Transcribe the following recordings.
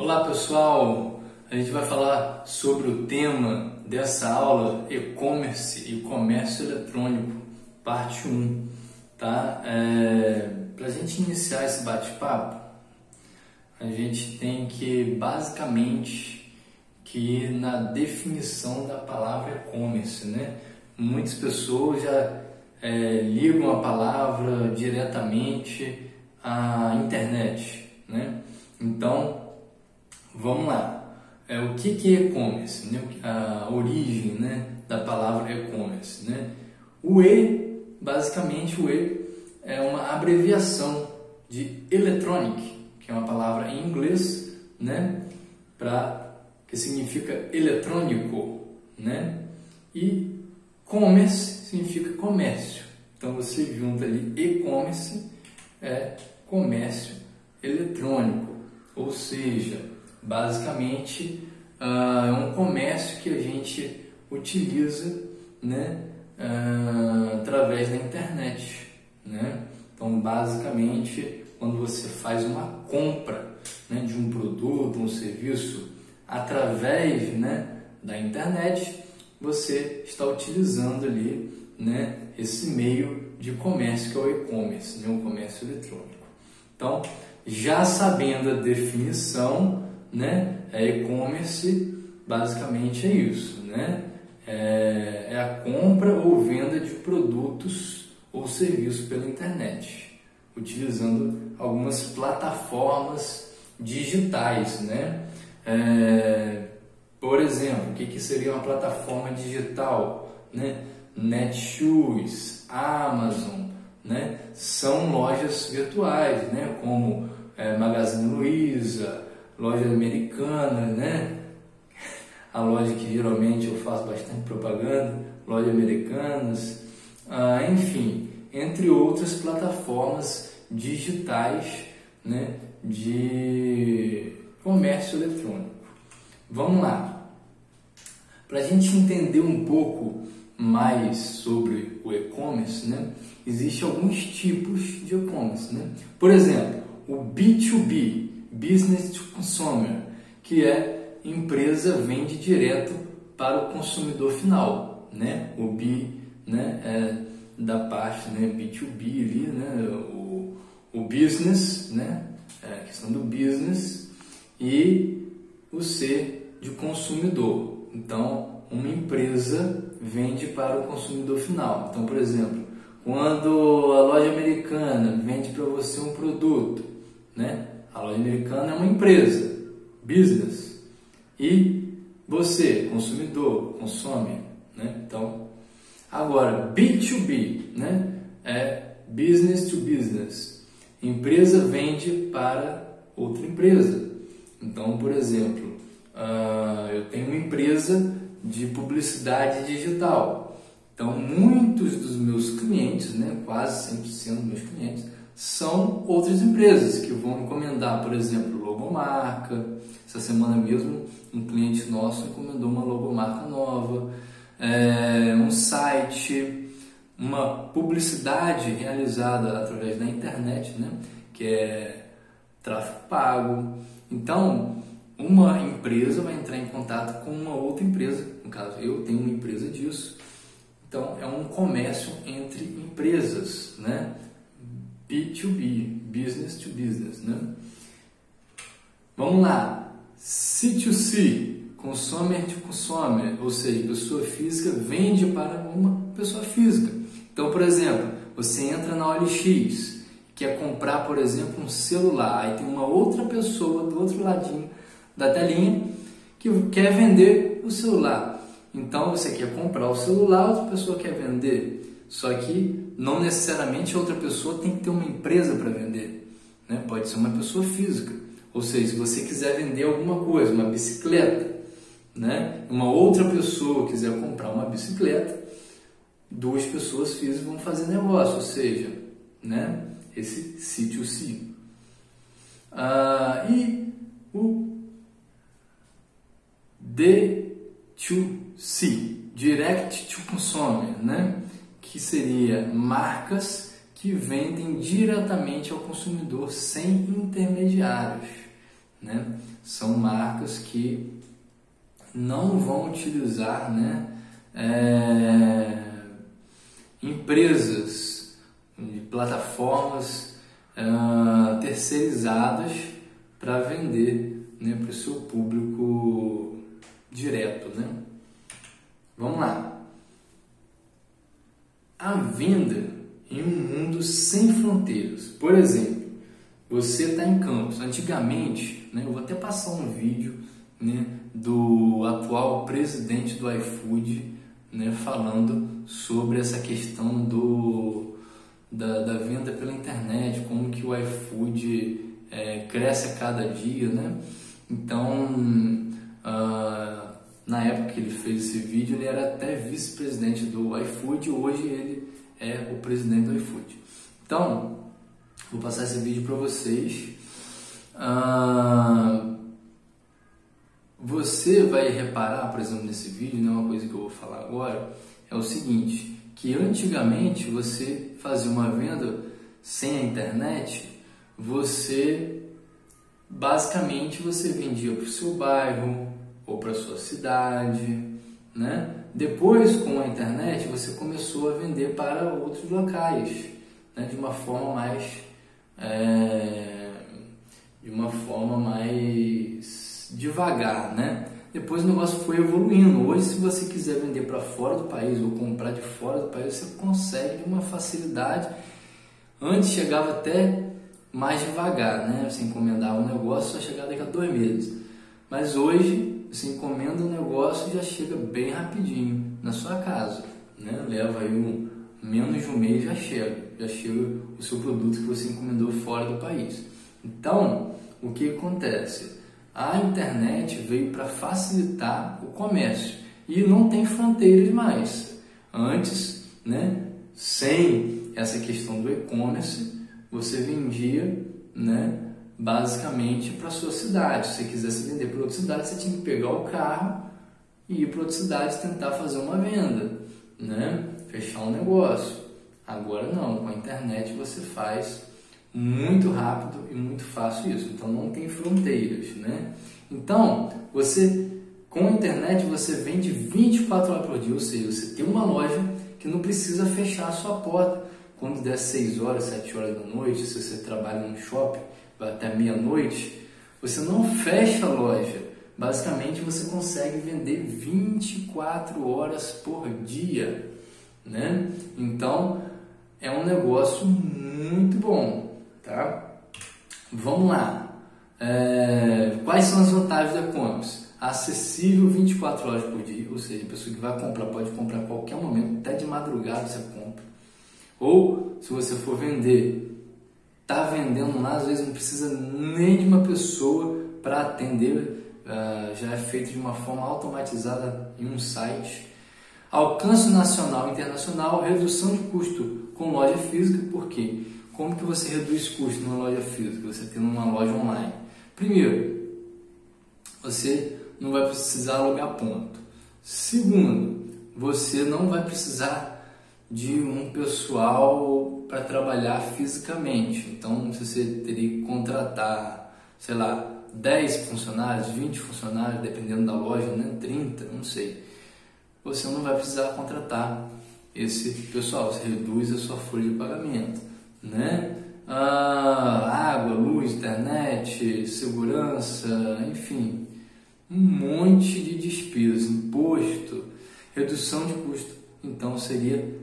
Olá pessoal, a gente vai falar sobre o tema dessa aula e-commerce e comércio eletrônico, parte 1, tá? Para a gente iniciar esse bate-papo, a gente tem que basicamente ir na definição da palavra e-commerce, né? Muitas pessoas já ligam a palavra diretamente à internet, né? Então, vamos lá. O que é e-commerce? Né? A origem, né, da palavra e-commerce, né? Basicamente o E é uma abreviação de electronic, que é uma palavra em inglês, né, que significa eletrônico, né? E commerce significa comércio. Então você junta ali e-commerce, comércio eletrônico, ou seja, basicamente é um comércio que a gente utiliza, né, através da internet, né? Então basicamente quando você faz uma compra, né, de um produto, um serviço através, né, da internet, você está utilizando ali, né, esse meio de comércio que é o e-commerce, né, o comércio eletrônico. Então, já sabendo a definição, né, e-commerce basicamente é isso, né? É a compra ou venda de produtos ou serviços pela internet, utilizando algumas plataformas digitais, né? Por exemplo, o que seria uma plataforma digital, né? Netshoes, Amazon, né? São lojas virtuais, né? Como Magazine Luiza, loja americana, né? A loja que geralmente eu faço bastante propaganda, lojas americanas, enfim, entre outras plataformas digitais, né, de comércio eletrônico. Vamos lá. Para a gente entender um pouco mais sobre o e-commerce, né, existem alguns tipos de e-commerce, né? Por exemplo, o B2B, Business to Consumer, que empresa vende direto para o consumidor final, né? O B, né, é da parte, né, B2B ali, né, o business, né, a questão do business, e o C de consumidor. Então, uma empresa vende para o consumidor final. Então, por exemplo, quando a loja americana vende para você um produto, né? A loja americana é uma empresa, business, e você, consumidor, consome, né? Então, agora, B2B, né? É business to business. Empresa vende para outra empresa. Então, por exemplo, eu tenho uma empresa de publicidade digital. Então, muitos dos meus clientes, né? Quase 100% dos meus clientes, são outras empresas que vão encomendar, por exemplo, logomarca. Essa semana mesmo, um cliente nosso encomendou uma logomarca nova, um site, uma publicidade realizada através da internet, né, que é tráfego pago. Então, uma empresa vai entrar em contato com uma outra empresa. No caso, eu tenho uma empresa disso. Então, é um comércio entre empresas, né? B2B, business to business, né? Vamos lá, C2C, consumer to consumer, ou seja, pessoa física vende para uma pessoa física. Então, por exemplo, você entra na OLX, quer comprar, por exemplo, um celular, aí tem uma outra pessoa do outro ladinho da telinha que quer vender o celular. Então, você quer comprar o celular, outra pessoa quer vender. Só que não necessariamente a outra pessoa tem que ter uma empresa para vender, né? Pode ser uma pessoa física. Ou seja, se você quiser vender alguma coisa, uma bicicleta, né? Uma outra pessoa quiser comprar uma bicicleta, duas pessoas físicas vão fazer negócio, ou seja, né? Esse C2C. E o D2C, Direct to Consumer, né? Que seria marcas que vendem diretamente ao consumidor sem intermediários, né? São marcas que não vão utilizar, né, empresas de plataformas terceirizadas para vender, né, para o seu público direto, né? Vamos lá. A venda em um mundo sem fronteiras. Por exemplo, você está em Campos. Antigamente, né, eu vou até passar um vídeo, né, do atual presidente do iFood, né, falando sobre essa questão da venda pela internet, como que o iFood cresce a cada dia, né? Então, na época que ele fez esse vídeo, ele era até vice-presidente do iFood, hoje ele é o presidente do iFood. Então, vou passar esse vídeo para vocês. Você vai reparar, por exemplo, nesse vídeo, né, uma coisa que eu vou falar agora, é o seguinte, que antigamente você fazia uma venda sem a internet, basicamente você vendia para o seu bairro ou para a sua cidade, né? Depois, com a internet, você começou a vender para outros locais, né, de uma forma mais devagar, né? Depois o negócio foi evoluindo. Hoje, se você quiser vender para fora do país ou comprar de fora do país, você consegue de uma facilidade. Antes chegava até mais devagar, né? Você encomendava um negócio, só chegava daqui a 2 meses. Mas hoje, você encomenda um negócio e já chega bem rapidinho na sua casa, né? Leva aí menos de um mês, já chega o seu produto que você encomendou fora do país. Então, o que acontece? A internet veio para facilitar o comércio e não tem fronteiras mais. Antes, né, sem essa questão do e-commerce, você vendia, né, basicamente para a sua cidade. Se você quisesse vender para outra cidade, você tinha que pegar o carro e ir para outra cidade e tentar fazer uma venda, né, fechar um negócio. Agora não, com a internet você faz muito rápido e muito fácil isso, então não tem fronteiras, né? Então, com a internet você vende 24 horas por dia, ou seja, você tem uma loja que não precisa fechar a sua porta quando der 6 horas, 7 horas da noite. Se você trabalha num shopping, vai até meia-noite, você não fecha a loja, basicamente você consegue vender 24 horas por dia, né? Então, é um negócio muito bom. Tá? Vamos lá. Quais são as vantagens do e-commerce? Acessível 24 horas por dia, ou seja, a pessoa que vai comprar pode comprar a qualquer momento, até de madrugada você compra. Ou, se você for vender, está vendendo lá, às vezes não precisa nem de uma pessoa para atender, já é feito de uma forma automatizada em um site. Alcance nacional e internacional, redução de custo com loja física, por quê? Como que você reduz custo numa loja física, você tendo uma loja online? Primeiro, você não vai precisar alugar ponto. Segundo, você não vai precisar de um pessoal para trabalhar fisicamente. Então, você teria que contratar, sei lá, 10 funcionários, 20 funcionários, dependendo da loja, né? 30, não sei. Você não vai precisar contratar esse pessoal, você reduz a sua folha de pagamento, né? Água, luz, internet, segurança, enfim, um monte de despesas, imposto, redução de custo. Então seria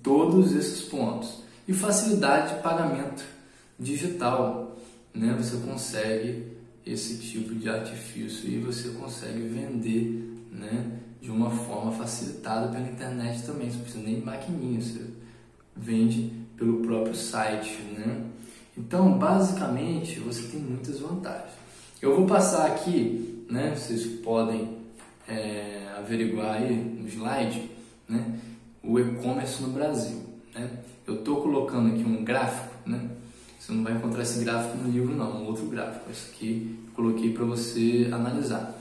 todos esses pontos. E facilidade de pagamento digital, né? Você consegue esse tipo de artifício e você consegue vender, né, de uma forma facilitada pela internet também. Você não precisa nem de maquininha, você vende pelo próprio site, né? Então, basicamente, você tem muitas vantagens. Eu vou passar aqui, né? Vocês podem averiguar aí no slide, né, o e-commerce no Brasil, né? Eu estou colocando aqui um gráfico, né? Você não vai encontrar esse gráfico no livro, não, um outro gráfico. Esse aqui eu coloquei para você analisar.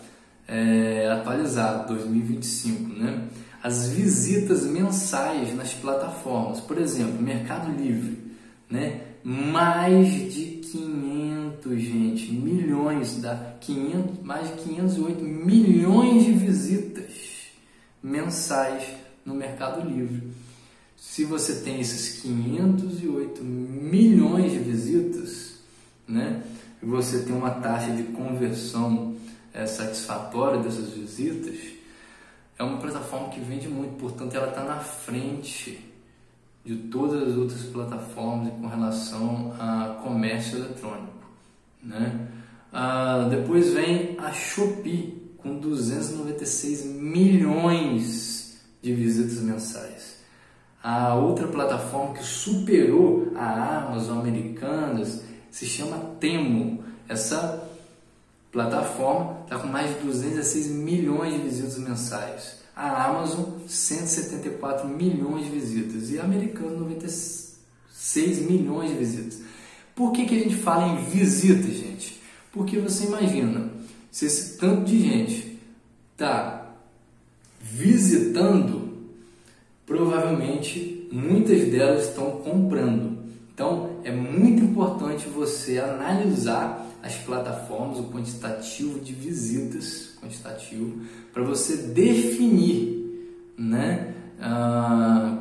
Atualizado, 2025, né? As visitas mensais nas plataformas, por exemplo, Mercado Livre, né? Mais de 500, gente, milhões, mais de 508 milhões de visitas mensais no Mercado Livre. Se você tem esses 508 milhões de visitas, né, e você tem uma taxa de conversão satisfatória dessas visitas, é uma plataforma que vende muito, portanto ela está na frente de todas as outras plataformas com relação a comércio eletrônico, né? Depois vem a Shopee com 296 milhões de visitas mensais. A outra plataforma que superou a Amazon Americanas se chama Temu. Essa plataforma está com mais de 206 milhões de visitas mensais. A Amazon, 174 milhões de visitas. E a Americanas, 96 milhões de visitas. Por que a gente fala em visitas, gente? Porque você imagina, se esse tanto de gente está visitando, provavelmente muitas delas estão comprando. Então é muito importante você analisar as plataformas, o quantitativo de visitas, para você definir, né,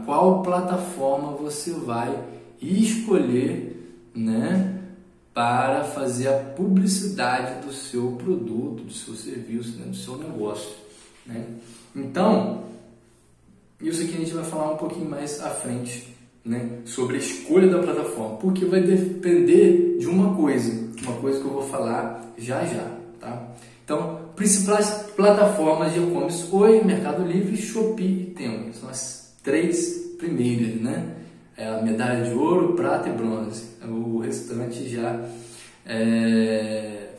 qual plataforma você vai escolher, né, para fazer a publicidade do seu produto, do seu serviço, né, do seu negócio, né? Então, isso aqui a gente vai falar um pouquinho mais à frente, né, sobre a escolha da plataforma, porque vai depender de uma coisa que eu vou falar já, tá? Então, principais plataformas de e-commerce hoje: Mercado Livre, Shopee e Temu. São as três primeiras, né? A medalha de ouro, prata e bronze. O restante já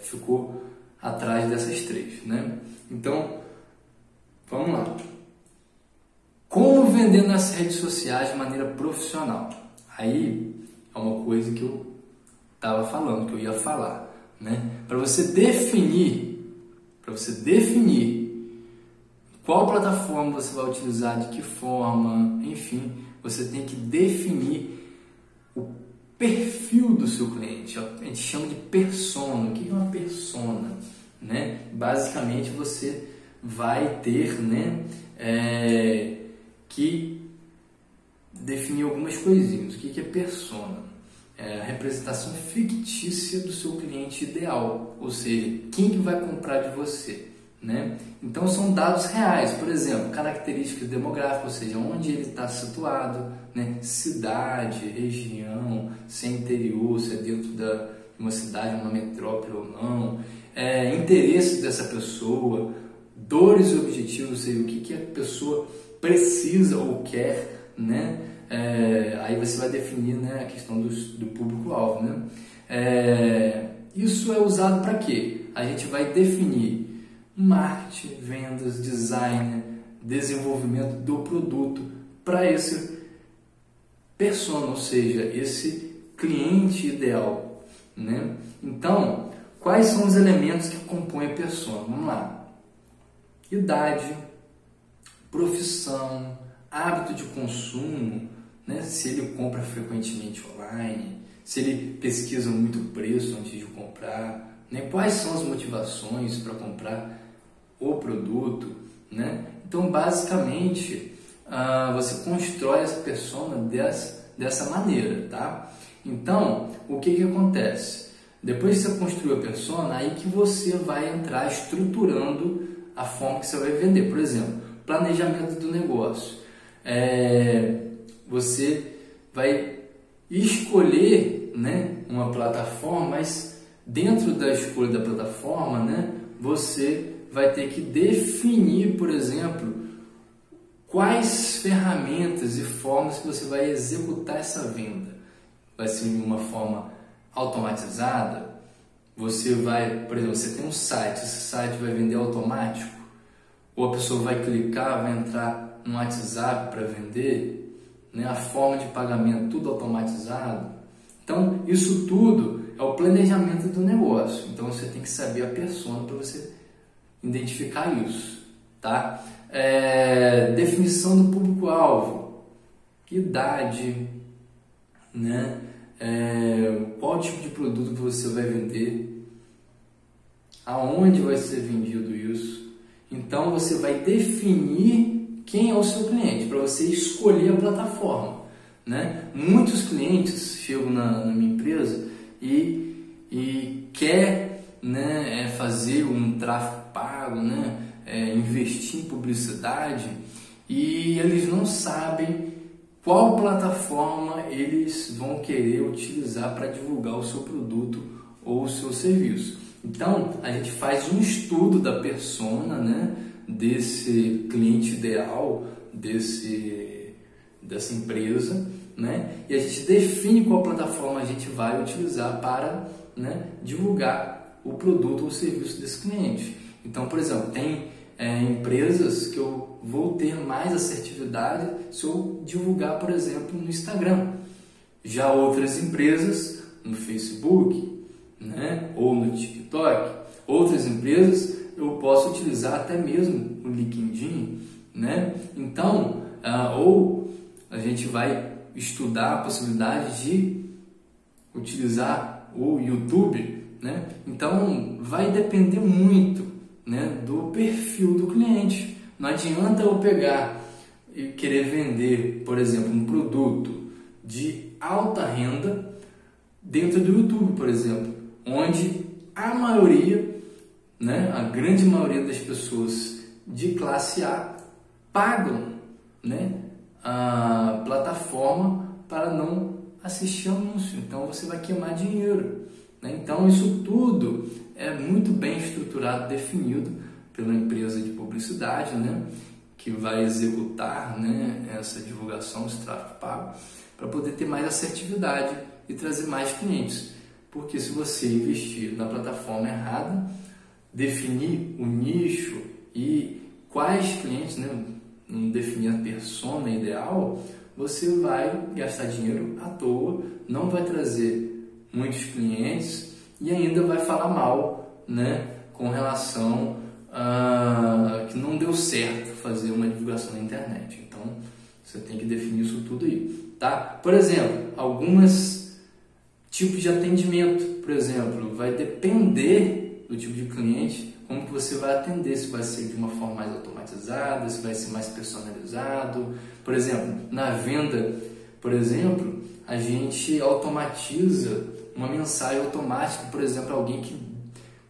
ficou atrás dessas três, né? Então, vamos lá. Como vender nas redes sociais de maneira profissional? Aí é uma coisa que eu estava falando, que eu ia falar, né? Para você definir qual plataforma você vai utilizar, de que forma, enfim, você tem que definir o perfil do seu cliente. A gente chama de persona. O que é uma persona, né? Basicamente você vai ter, né, que definir algumas coisinhas. O que é persona? É a representação fictícia do seu cliente ideal, ou seja, quem que vai comprar de você, né? Então são dados reais, por exemplo, características demográficas, ou seja, onde ele está situado, né? Cidade, região, se é interior, se é dentro de uma cidade, uma metrópole ou não, interesse dessa pessoa, dores e objetivos, ou seja, o que a pessoa precisa ou quer, né? Aí você vai definir, né, a questão do público-alvo, né? Isso é usado para quê? A gente vai definir marketing, vendas, design, desenvolvimento do produto para esse persona, ou seja, esse cliente ideal, né? Então, quais são os elementos que compõem a persona? Vamos lá. Idade, profissão, hábito de consumo, né? Se ele compra frequentemente online, se ele pesquisa muito o preço antes de comprar, né? Quais são as motivações para comprar o produto, né? Então, basicamente, você constrói essa persona dessa maneira, tá? Então, o que acontece? Depois que você construiu a persona, aí que você vai entrar estruturando a forma que você vai vender. Por exemplo, planejamento do negócio. Você vai escolher, né, uma plataforma, mas dentro da escolha da plataforma, né, você vai ter que definir, por exemplo, quais ferramentas e formas que você vai executar essa venda. Vai ser de uma forma automatizada? Você vai, por exemplo, você tem um site, esse site vai vender automático? Ou a pessoa vai clicar, vai entrar no WhatsApp para vender, né? A forma de pagamento, tudo automatizado. Então, isso tudo é o planejamento do negócio. Então, você tem que saber a persona para você identificar isso, tá? Definição do público-alvo, idade, né? qual tipo de produto que você vai vender, aonde vai ser vendido isso. Então você vai definir quem é o seu cliente para você escolher a plataforma, né? Muitos clientes chegam na minha empresa e quer, né, fazer um tráfego pago, né, investir em publicidade, e eles não sabem qual plataforma eles vão querer utilizar para divulgar o seu produto ou o seu serviço. Então, a gente faz um estudo da persona, né, desse cliente ideal, dessa empresa, né, e a gente define qual plataforma a gente vai utilizar para, né, divulgar o produto ou serviço desse cliente. Então, por exemplo, tem empresas que eu vou ter mais assertividade se eu divulgar, por exemplo, no Instagram. Já outras empresas no Facebook, né, ou no TikTok. Outras empresas eu posso utilizar até mesmo o LinkedIn, né? Então, ou a gente vai estudar a possibilidade de utilizar o YouTube, né? Então, vai depender muito, né, do perfil do cliente. Não adianta eu pegar e querer vender, por exemplo, um produto de alta renda dentro do YouTube, por exemplo, onde a maioria, né, a grande maioria das pessoas de classe A pagam, né, a plataforma para não assistir anúncio. Então você vai queimar dinheiro, né? Então isso tudo é muito bem estruturado, definido pela empresa de publicidade, né, que vai executar, né, essa divulgação, esse tráfego pago, para poder ter mais assertividade e trazer mais clientes. Porque se você investir na plataforma errada, definir o nicho e quais clientes, né, não definir a persona ideal, você vai gastar dinheiro à toa, não vai trazer muitos clientes e ainda vai falar mal, né, com relação a que não deu certo fazer uma divulgação na internet. Então você tem que definir isso tudo aí, tá? Por exemplo, alguns tipos de atendimento, por exemplo, vai depender do tipo de cliente, como que você vai atender, se vai ser de uma forma mais automatizada, se vai ser mais personalizado. Por exemplo, na venda, por exemplo, a gente automatiza uma mensagem automática, por exemplo, alguém que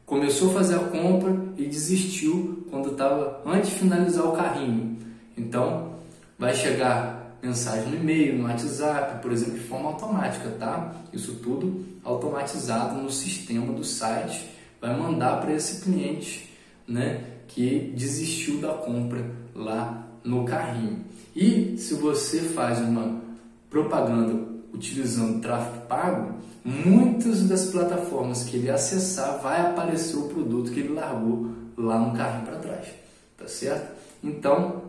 começou a fazer a compra e desistiu quando estava antes de finalizar o carrinho. Então, vai chegar mensagem no e-mail, no WhatsApp, por exemplo, de forma automática, tá? Isso tudo automatizado no sistema do site, vai mandar para esse cliente, né, que desistiu da compra lá no carrinho. E se você faz uma propaganda utilizando tráfego pago, muitas das plataformas que ele acessar vai aparecer o produto que ele largou lá no carrinho para trás, tá certo? Então,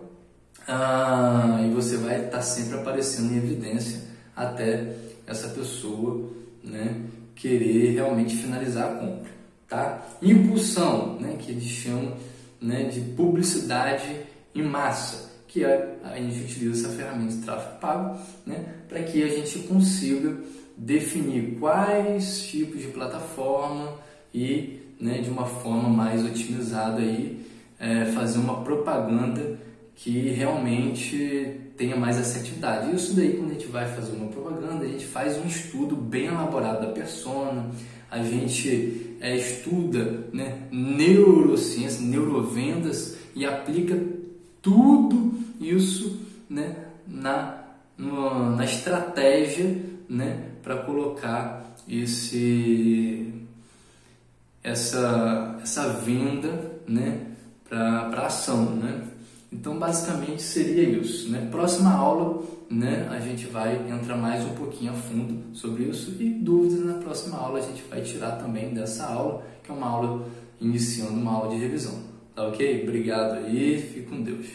e você vai estar sempre aparecendo em evidência até essa pessoa, né, querer realmente finalizar a compra, tá? Impulsão, né, que eles chamam, né, de publicidade em massa, que a gente utiliza essa ferramenta de tráfego pago, né, para que a gente consiga definir quais tipos de plataforma e, né, de uma forma mais otimizada aí, fazer uma propaganda que realmente tenha mais assertividade. Isso daí, quando a gente vai fazer uma propaganda, a gente faz um estudo bem elaborado da persona, a gente estuda, né, neurociência, neurovendas e aplica tudo isso, né, na estratégia, né, para colocar essa venda, né, para ação, né? Então basicamente seria isso, né? Próxima aula, né, a gente vai entrar mais um pouquinho a fundo sobre isso, e dúvidas na próxima aula a gente vai tirar também dessa aula, que é uma aula iniciando uma aula de revisão, tá ok? Obrigado aí, fique com Deus.